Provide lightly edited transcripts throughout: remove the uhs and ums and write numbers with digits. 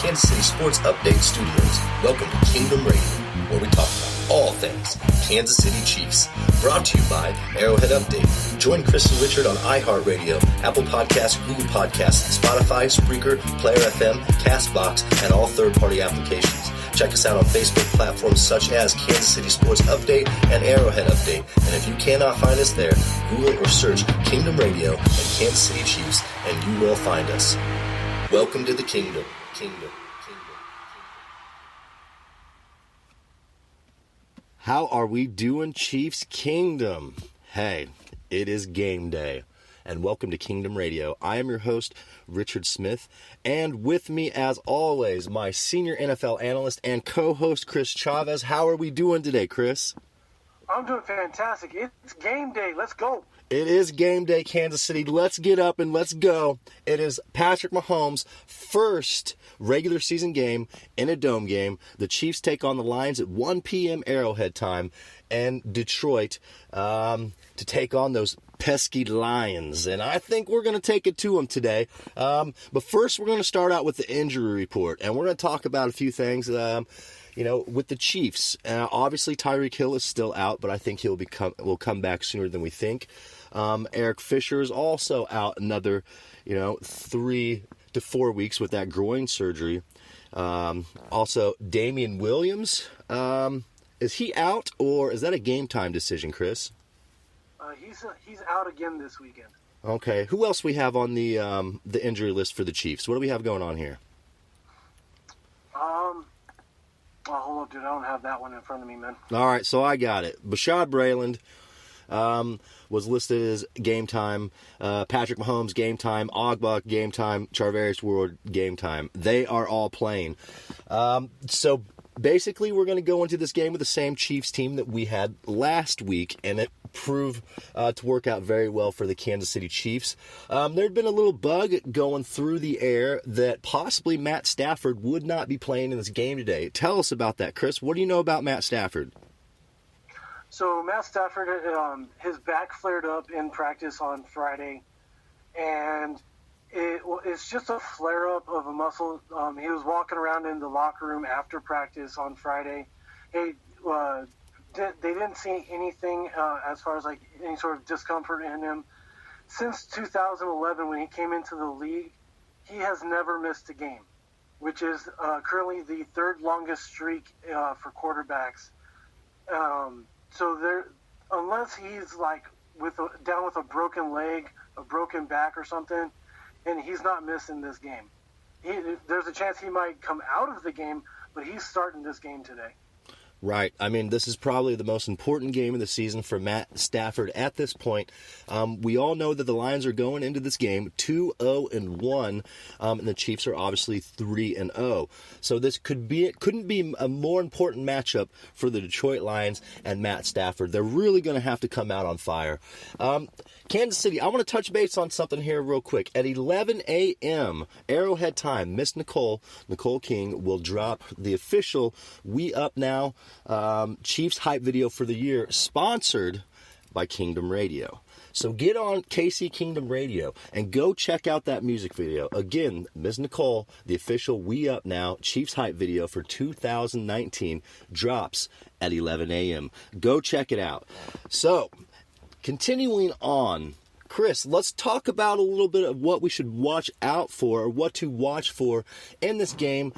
Kansas City Sports Update Studios. Welcome to Kingdom Radio, where we talk about all things Kansas City Chiefs. Brought to you by Arrowhead Update. Join Chris and Richard on iHeartRadio, Apple Podcasts, Google Podcasts, Spotify, Spreaker, Player FM, Castbox, and all third-party applications. Check us out on Facebook platforms such as Kansas City Sports Update and Arrowhead Update. And if you cannot find us there, Google or search Kingdom Radio and Kansas City Chiefs, and you will find us. Welcome to the Kingdom. How are we doing, Chiefs Kingdom? Hey, it is game day, and welcome to Kingdom Radio. I am your host, Richard Smith, and with me, as always, my senior NFL analyst and co-host, Chris Chavez. How are we doing today, Chris? I'm doing fantastic. It's game day. Let's go. It is game day, Kansas City. Let's get up and let's go. It is Patrick Mahomes' first regular season game in a dome game. The Chiefs take on the Lions at 1 p.m. Arrowhead time, and Detroit to take on those pesky Lions. And I think we're going to take it to them today. But first, we're going to start out with the injury report, and we're going to talk about a few things. With the Chiefs, obviously Tyreek Hill is still out, but I think will come back sooner than we think. Eric Fisher is also out another, 3 to 4 weeks with that groin surgery. Also, Damian Williams, is he out, or is that a game time decision, Chris? He's out again this weekend. Okay, who else we have on the injury list for the Chiefs? What do we have going on here? Hold up, dude. I don't have that one in front of me, man. All right, so I got it. Bashad Brayland was listed as game time. Patrick Mahomes, game time. Ogbach, game time. Charvarius Ward, game time. They are all playing. So basically, we're going to go into this game with the same Chiefs team that we had last week, and it proved to work out very well for the Kansas City Chiefs. There had been a little bug going through the air that possibly Matt Stafford would not be playing in this game today. Tell us about that, Chris. What do you know about Matt Stafford? So Matt Stafford, his back flared up in practice on Friday, and it's just a flare-up of a muscle. He was walking around in the locker room after practice on Friday. They didn't see anything as far as like any sort of discomfort in him. Since 2011, when he came into the league, he has never missed a game, which is currently the third longest streak for quarterbacks. So unless he's like down with a broken leg, a broken back or something, and he's not missing this game. There's a chance he might come out of the game, but he's starting this game today. Right. I mean, this is probably the most important game of the season for Matt Stafford at this point. We all know that the Lions are going into this game 2-0-1, and the Chiefs are obviously 3-0. So this couldn't be a more important matchup for the Detroit Lions and Matt Stafford. They're really going to have to come out on fire. Kansas City, I want to touch base on something here real quick. At 11 a.m. Arrowhead time, Miss Nicole King, will drop the official We Up Now Chiefs hype video for the year, sponsored by Kingdom Radio. So get on KC Kingdom Radio and go check out that music video. Again, Ms. Nicole, the official We Up Now Chiefs hype video for 2019 drops at 11 a.m. Go check it out. So, continuing on, Chris, let's talk about a little bit of what we should watch out for, or what to watch for in this game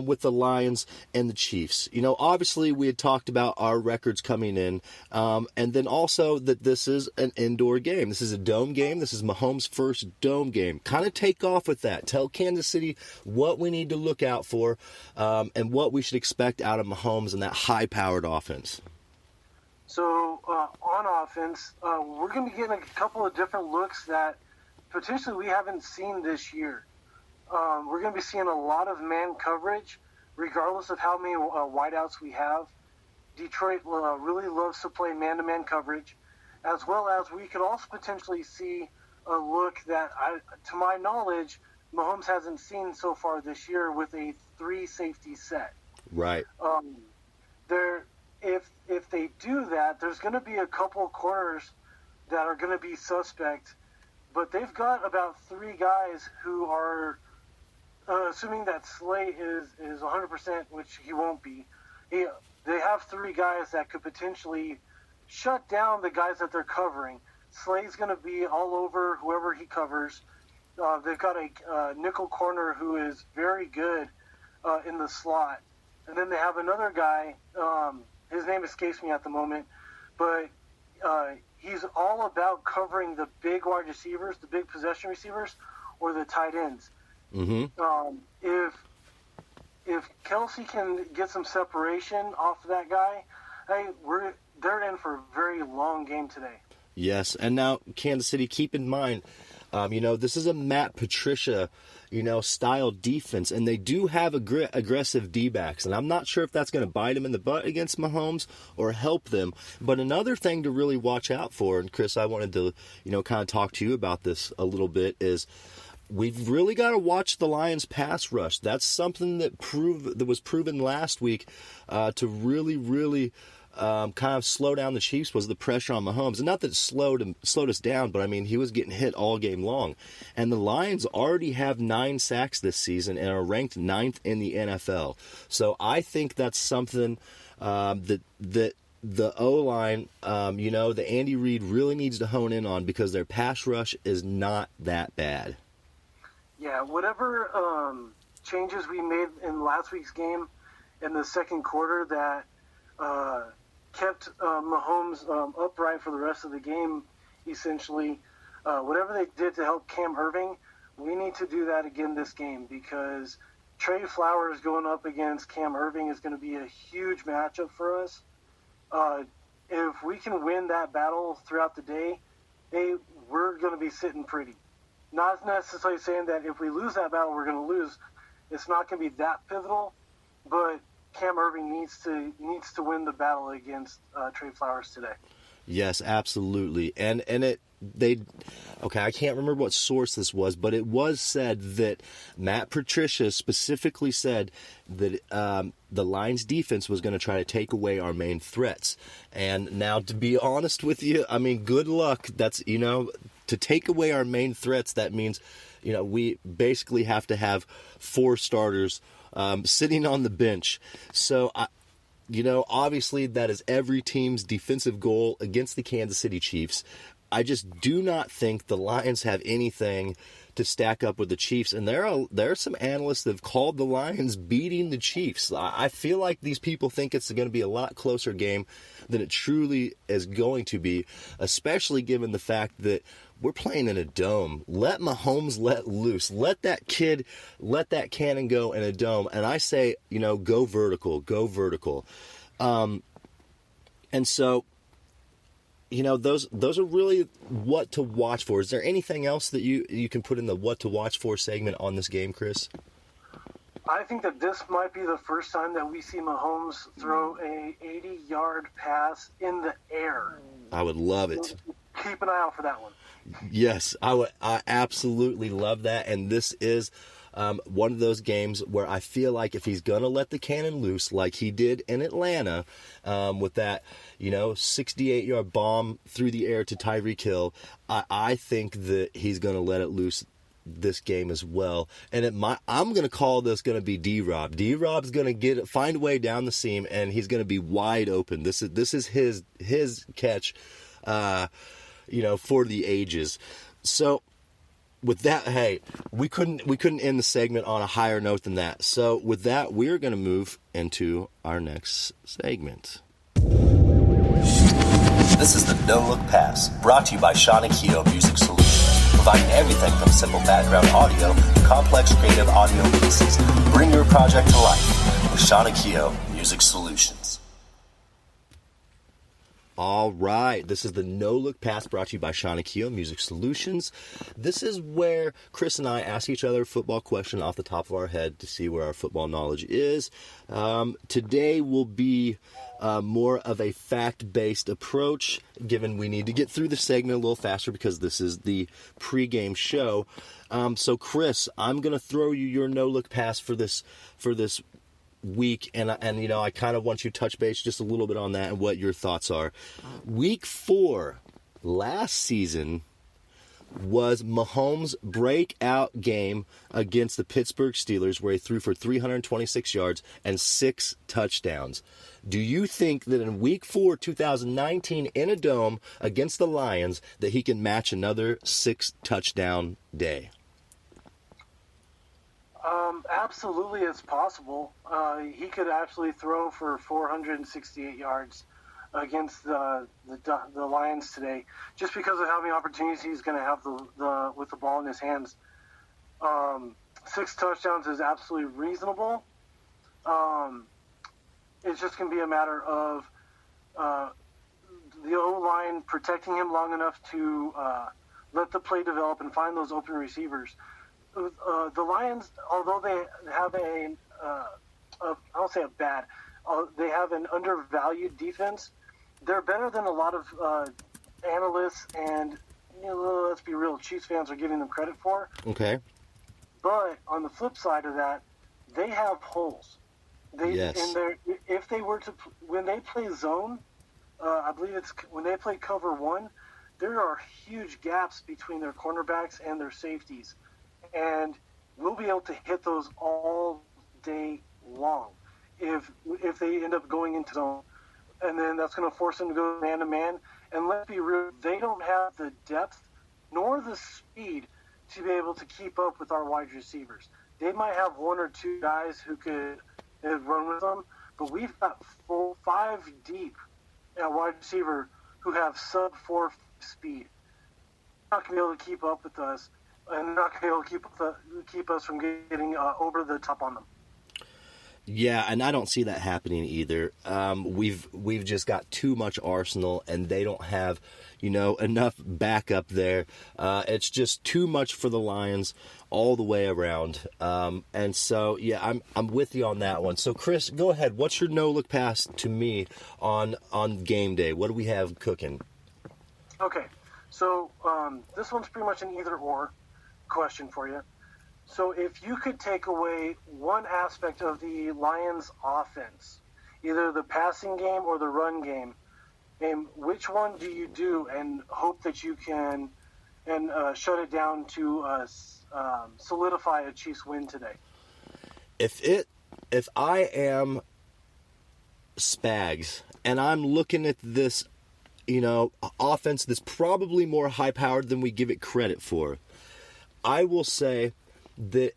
with the Lions and the Chiefs. Obviously we had talked about our records coming in, and then also that this is an indoor game. This is a dome game. This is Mahomes' first dome game. Kind of take off with that. Tell Kansas City what we need to look out for, and what we should expect out of Mahomes and that high-powered offense. So on offense, we're going to be getting a couple of different looks that potentially we haven't seen this year. We're going to be seeing a lot of man coverage, regardless of how many wideouts we have. Detroit really loves to play man-to-man coverage, as well as we could also potentially see a look that, to my knowledge, Mahomes hasn't seen so far this year with a 3-safety set. Right. If they do that, there's going to be a couple of corners that are going to be suspect, but they've got about 3 guys who are assuming that Slay is 100%, which he won't be, they have 3 guys that could potentially shut down the guys that they're covering. Slay's going to be all over whoever he covers. They've got a nickel corner who is very good in the slot. And then they have another guy, his name escapes me at the moment, but he's all about covering the big wide receivers, the big possession receivers, or the tight ends. Mm-hmm. If Kelsey can get some separation off of that guy, they're in for a very long game today. Yes, and now Kansas City, keep in mind, this is a Matt Patricia, style defense, and they do have aggressive D-backs, and I'm not sure if that's going to bite them in the butt against Mahomes or help them. But another thing to really watch out for, and Chris, I wanted to, kind of talk to you about this a little bit, is we've really got to watch the Lions pass rush. That's something that was proven last week to really, really kind of slow down the Chiefs, was the pressure on Mahomes. And not that it slowed us down, but he was getting hit all game long. And the Lions already have 9 sacks this season and are ranked 9th in the NFL. So I think that's something that the O-line, the Andy Reid really needs to hone in on, because their pass rush is not that bad. Yeah, whatever changes we made in last week's game in the second quarter that kept Mahomes upright for the rest of the game, essentially. Whatever they did to help Cam Irving, we need to do that again this game, because Trey Flowers going up against Cam Irving is going to be a huge matchup for us. If we can win that battle throughout the day, we're going to be sitting pretty. Not necessarily saying that if we lose that battle, we're going to lose. It's not going to be that pivotal, but Cam Irving needs to win the battle against Trey Flowers today. Yes, absolutely. And I can't remember what source this was, but it was said that Matt Patricia specifically said that the Lions defense was going to try to take away our main threats. And now, to be honest with you, good luck. That's, to take away our main threats, that means, we basically have to have 4 starters sitting on the bench. So, obviously that is every team's defensive goal against the Kansas City Chiefs. I just do not think the Lions have anything to stack up with the Chiefs. And there are some analysts that have called the Lions beating the Chiefs. I feel like these people think it's going to be a lot closer game than it truly is going to be, especially given the fact that we're playing in a dome. Let Mahomes let loose. Let that cannon go in a dome. And I say, go vertical, go vertical. And so, those are really what to watch for. Is there anything else that you can put in the what to watch for segment on this game, Chris? I think that this might be the first time that we see Mahomes throw a 80-yard pass in the air. I would love it. Keep an eye out for that one. Yes, I absolutely love that. And this is one of those games where I feel like if he's going to let the cannon loose like he did in Atlanta with that, 68-yard bomb through the air to Tyreek Hill, I think that he's going to let it loose this game as well. And I'm going to call this going to be D-Rob. D-Rob's going to find a way down the seam, and he's going to be wide open. This is his catch, for the ages. So with that, hey, we couldn't end the segment on a higher note than that. So with that, we're going to move into our next segment. This is the No Look Pass, brought to you by Sean and Keto Music Solutions, providing everything from simple background audio to complex creative audio pieces. Bring your project to life with Sean and Keto Music Solutions. All right, this is the No Look Pass, brought to you by Sean and Keto Music Solutions. This is where Chris and I ask each other a football question off the top of our head to see where our football knowledge is. Today will be more of a fact-based approach, given we need to get through the segment a little faster because this is the pregame show. So, Chris, I'm going to throw you your No Look Pass for this week, and I kind of want you to touch base just a little bit on that and what your thoughts are. Week 4 last season was Mahomes' breakout game against the Pittsburgh Steelers, where he threw for 326 yards and 6 touchdowns. Do you think that in Week 4, 2019, in a dome against the Lions, that he can match another 6-touchdown day? Absolutely, it's possible. He could actually throw for 468 yards against the Lions today, just because of how many opportunities he's going to have with the ball in his hands. 6 touchdowns is absolutely reasonable. It's just going to be a matter of the O-line protecting him long enough to let the play develop and find those open receivers. The Lions, although they have I don't say they have an undervalued defense. They're better than a lot of analysts and, let's be real, Chiefs fans are giving them credit for. Okay. But on the flip side of that, they have holes. Yes. If they were to, when they play zone, I believe it's when they play cover 1, there are huge gaps between their cornerbacks and their safeties. And we'll be able to hit those all day long if they end up going into zone. And then that's going to force them to go man-to-man. And let's be real, they don't have the depth nor the speed to be able to keep up with our wide receivers. They might have 1 or 2 guys who could run with them, but we've got 5 deep at wide receiver who have sub-4 speed. They're not going to be able to keep up with us, and not going to be able to keep us from getting over the top on them. Yeah, and I don't see that happening either. We've just got too much arsenal, and they don't have, enough backup there. It's just too much for the Lions all the way around. And so, yeah, I'm with you on that one. So, Chris, go ahead. What's your no-look pass to me on game day? What do we have cooking? Okay, so this one's pretty much an either-or question for you. So if you could take away one aspect of the Lions' offense, either the passing game or the run game, which one do you do and hope that you can shut it down to solidify a Chiefs win today? If I am Spags and I'm looking at this, offense that's probably more high-powered than we give it credit for, I will say that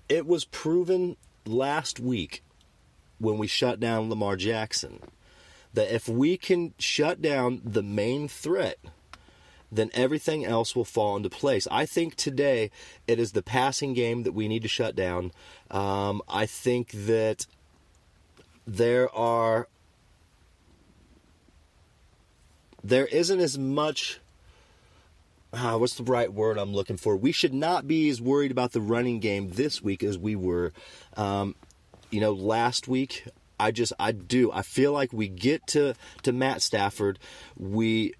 it was proven last week when we shut down Lamar Jackson that if we can shut down the main threat, then everything else will fall into place. I think today it is the passing game that we need to shut down. I think that there isn't as much... what's the right word I'm looking for? We should not be as worried about the running game this week as we were, last week. I feel like we get to Matt Stafford. We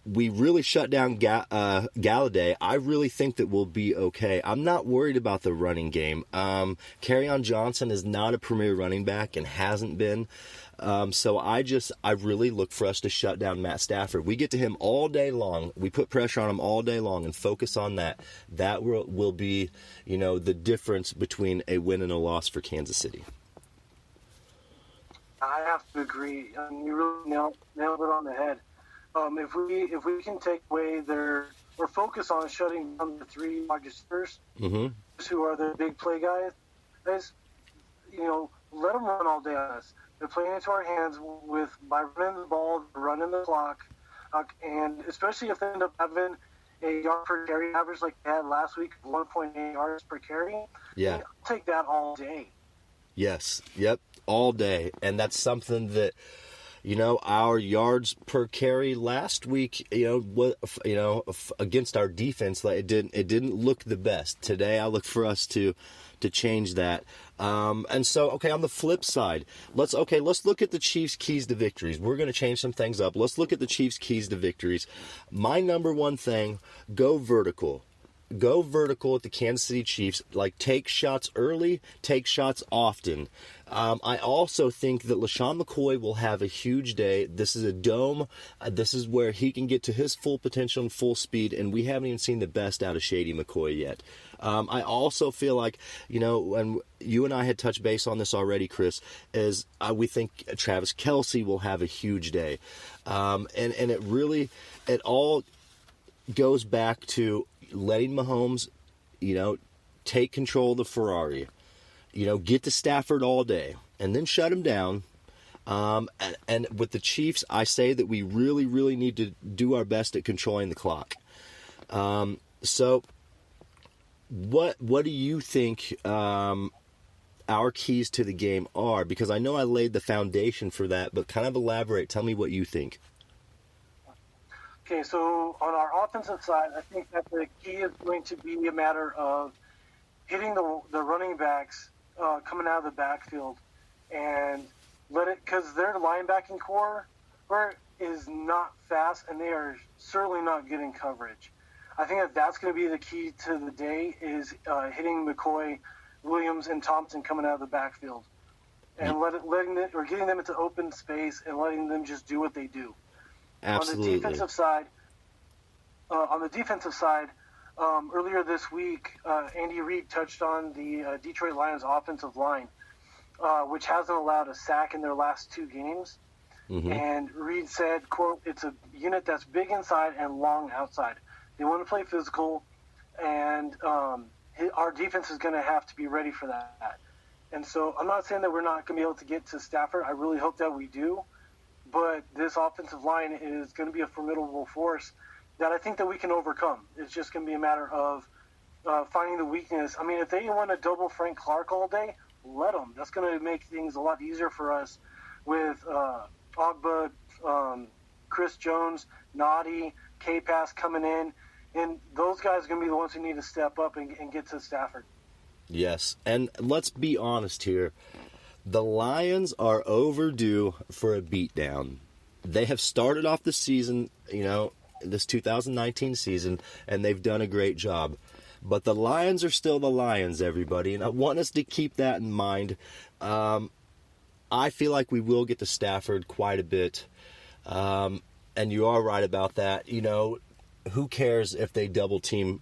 really shut down Galladay. I really think that we'll be okay. I'm not worried about the running game. Kerryon Johnson is not a premier running back and hasn't been. So I really look for us to shut down Matt Stafford. We get to him all day long. We put pressure on him all day long and focus on that. That will be, the difference between a win and a loss for Kansas City. I have to agree. You really nailed it on the head. If we can take away or focus on shutting down the 3 wide receivers, who are the big play guys, let them run all day on us. They're playing into our hands by running the ball, running the clock, and especially if they end up having a yard per carry average like they had last week, 1.8 yards per carry. Yeah, I'll take that all day. Yes, yep, all day, and that's something that our yards per carry last week, against our defense, it didn't look the best. Today, I look for us to change that. And so, okay, on the flip side, let's look at the Chiefs' keys to victories. We're going to change some things up. Let's look at the Chiefs' keys to victories. My number one thing, go vertical. go vertical at the Kansas City Chiefs. Like, take shots early, take shots often. I also think that LaShawn McCoy will have a huge day. This is a dome. This is where he can get to his full potential and full speed, and we haven't even seen the best out of Shady McCoy yet. I also feel like, and you and I had touched base on this already, Chris, is we think Travis Kelce will have a huge day. And it all goes back to letting Mahomes, take control of the Ferrari. Get to Stafford all day and then shut him down. And with the Chiefs, I say that we really, really need to do our best at controlling the clock. So what do you think our keys to the game are? Because I know I laid the foundation for that, but kind of elaborate. Tell me what you think. Okay, so on our offensive side, I think that the key is going to be a matter of hitting the running backs coming out of the backfield and because their linebacking core is not fast and they are certainly not getting coverage. I think that's going to be the key to the day is hitting McCoy, Williams, and Thompson coming out of the backfield and getting them into open space and letting them just do what they do. Absolutely. On the defensive side, earlier this week, Andy Reid touched on the Detroit Lions offensive line, which hasn't allowed a sack in their last 2 games. Mm-hmm. And Reid said, quote, "It's a unit that's big inside and long outside. They want to play physical, and our defense is going to have to be ready for that." And so I'm not saying that we're not going to be able to get to Stafford. I really hope that we do. But this offensive line is going to be a formidable force that I think that we can overcome. It's just going to be a matter of finding the weakness. I mean, if they want to double Frank Clark all day, let them. That's going to make things a lot easier for us with Ogba, Chris Jones, Noddy, K-Pass coming in. And those guys are going to be the ones who need to step up and get to Stafford. Yes, and let's be honest here. The Lions are overdue for a beatdown. They have started off the season, this 2019 season, and they've done a great job. But the Lions are still the Lions, everybody, and I want us to keep that in mind. I feel like we will get to Stafford quite a bit, and you are right about that. Who cares if they double team,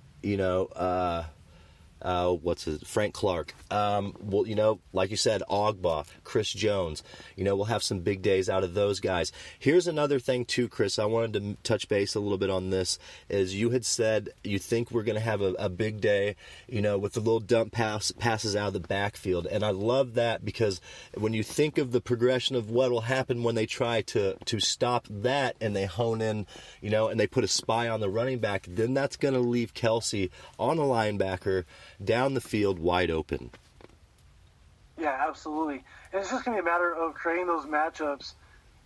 Frank Clark. Well, like you said, Ogba, Chris Jones. We'll have some big days out of those guys. Here's another thing, too, Chris. I wanted to touch base a little bit on this. As you had said, you think we're going to have a big day, with the little dump passes out of the backfield. And I love that because when you think of the progression of what will happen when they try to stop that and they hone in, and they put a spy on the running back, then that's going to leave Kelce on a linebacker down the field wide open. Yeah, absolutely. And it's just going to be a matter of creating those matchups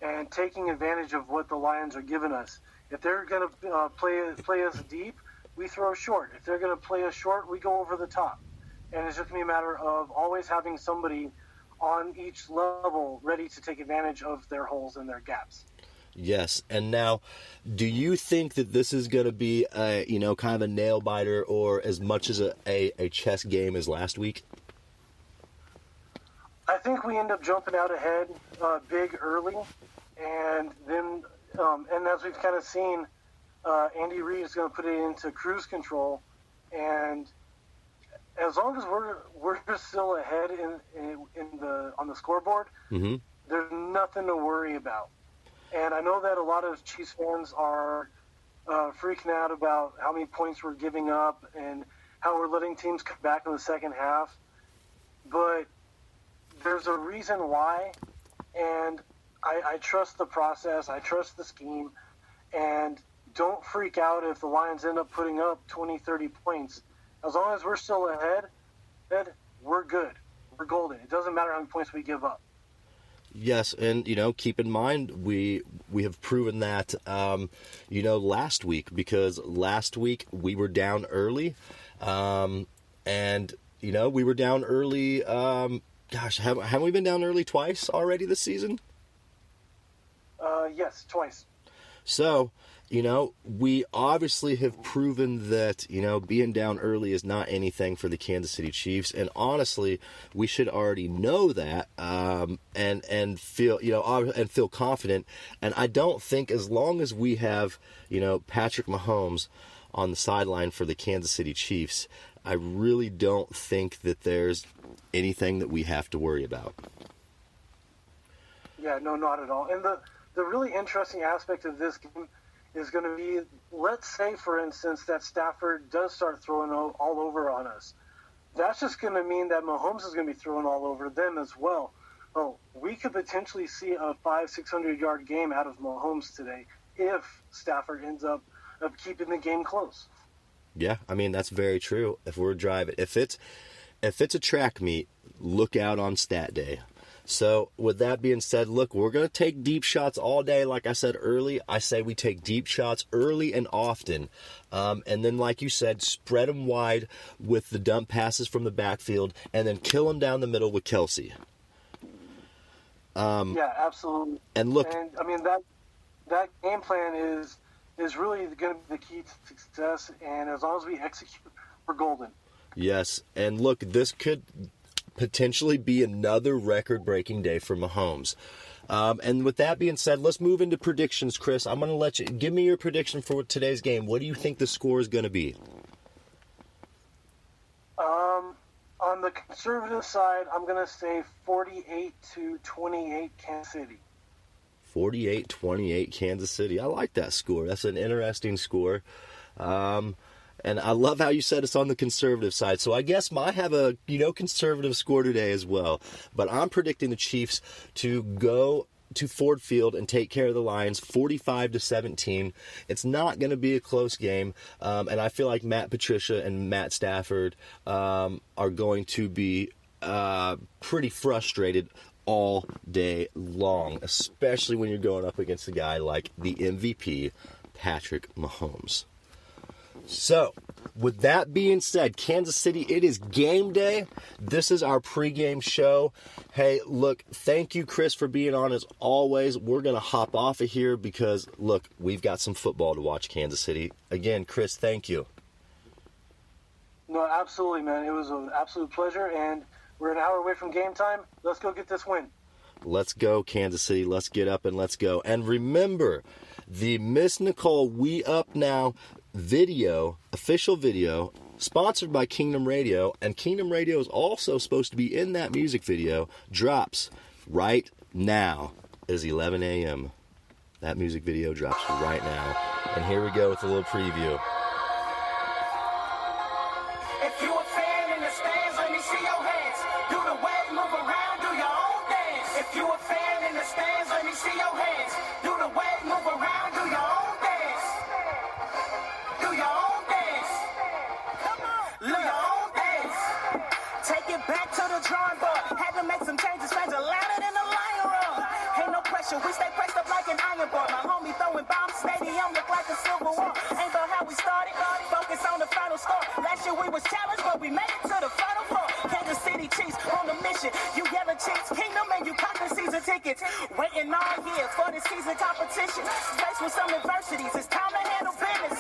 and taking advantage of what the Lions are giving us. If they're going to play us deep, we throw short. If they're going to play us short, we go over the top. And it's just going to be a matter of always having somebody on each level ready to take advantage of their holes and their gaps. Yes, and now, do you think that this is going to be kind of a nail biter or as much as a chess game as last week? I think we end up jumping out ahead big early, and then and as we've kind of seen, Andy Reid is going to put it into cruise control, and as long as we're still ahead on the scoreboard, mm-hmm. There's nothing to worry about. And I know that a lot of Chiefs fans are freaking out about how many points we're giving up and how we're letting teams come back in the second half. But there's a reason why, and I trust the process. I trust the scheme. And don't freak out if the Lions end up putting up 20, 30 points. As long as we're still ahead, we're good. We're golden. It doesn't matter how many points we give up. Yes, and, keep in mind, we have proven that, last week, because last week we were down early, and, we were down early, haven't we been down early twice already this season? Yes, twice. So, we obviously have proven that, being down early is not anything for the Kansas City Chiefs. And honestly, we should already know that and feel confident. And I don't think as long as we have, Patrick Mahomes on the sideline for the Kansas City Chiefs, I really don't think that there's anything that we have to worry about. Yeah, no, not at all. And the really interesting aspect of this game is going to be, let's say, for instance, that Stafford does start throwing all over on us. That's just going to mean that Mahomes is going to be throwing all over them as well. Oh, we could potentially see a 500-600-yard game out of Mahomes today if Stafford ends up keeping the game close. Yeah, I mean, that's very true. If we're driving, if it's a track meet, look out on stat day. So with that being said, look, we're going to take deep shots all day. Like I said early, I say we take deep shots early and often. And then, like you said, spread them wide with the dump passes from the backfield and then kill them down the middle with Kelsey. Yeah, absolutely. And look, I mean, that game plan is really going to be the key to success. And as long as we execute, we're golden. Yes. And look, this could potentially be another record-breaking day for Mahomes. And with that being said, let's move into predictions, Chris. I'm going to let you give me your prediction for today's game. What do you think the score is going to be? On the conservative side, I'm going to say 48-28 Kansas City. 48-28 Kansas City. I like that score. That's an interesting score. And I love how you said it's on the conservative side. So I guess I have a, conservative score today as well. But I'm predicting the Chiefs to go to Ford Field and take care of the Lions 45-17. It's not going to be a close game. And I feel like Matt Patricia and Matt Stafford are going to be pretty frustrated all day long, especially when you're going up against a guy like the MVP, Patrick Mahomes. So, with that being said, Kansas City, it is game day. This is our pregame show. Hey, look, thank you, Chris, for being on as always. We're going to hop off of here because, look, we've got some football to watch, Kansas City. Again, Chris, thank you. No, absolutely, man. It was an absolute pleasure, and we're an hour away from game time. Let's go get this win. Let's go, Kansas City. Let's get up and let's go. And remember, the Miss Nicole We Up Now official video, sponsored by Kingdom Radio, and Kingdom Radio is also supposed to be in that music video, drops right now. It is 11 a.m. That music video drops right now. And here we go with a little preview. If you a fan in the stands, let me see your hands. Do the wave, move around, do your own dance. If you a fan in the stands, let me see your hands. Do the wave, move around, do your own dance. Do your own dance. Come on, do your own dance. Take it back to the drawing board. Had to make some changes, fans are louder than the lion roar. Ain't no pressure, we stay pressed up like an iron board. My homie throwing bombs, stadium look like a civil war. Ain't about how we started, focus on the final score. Last year we was challenged, but we made it to the final four. Kansas City Chiefs on the mission. You yellow Chiefs Kingdom and you cop the season tickets. Waiting all year for the season competition. Faced with some adversities, it's time to handle business.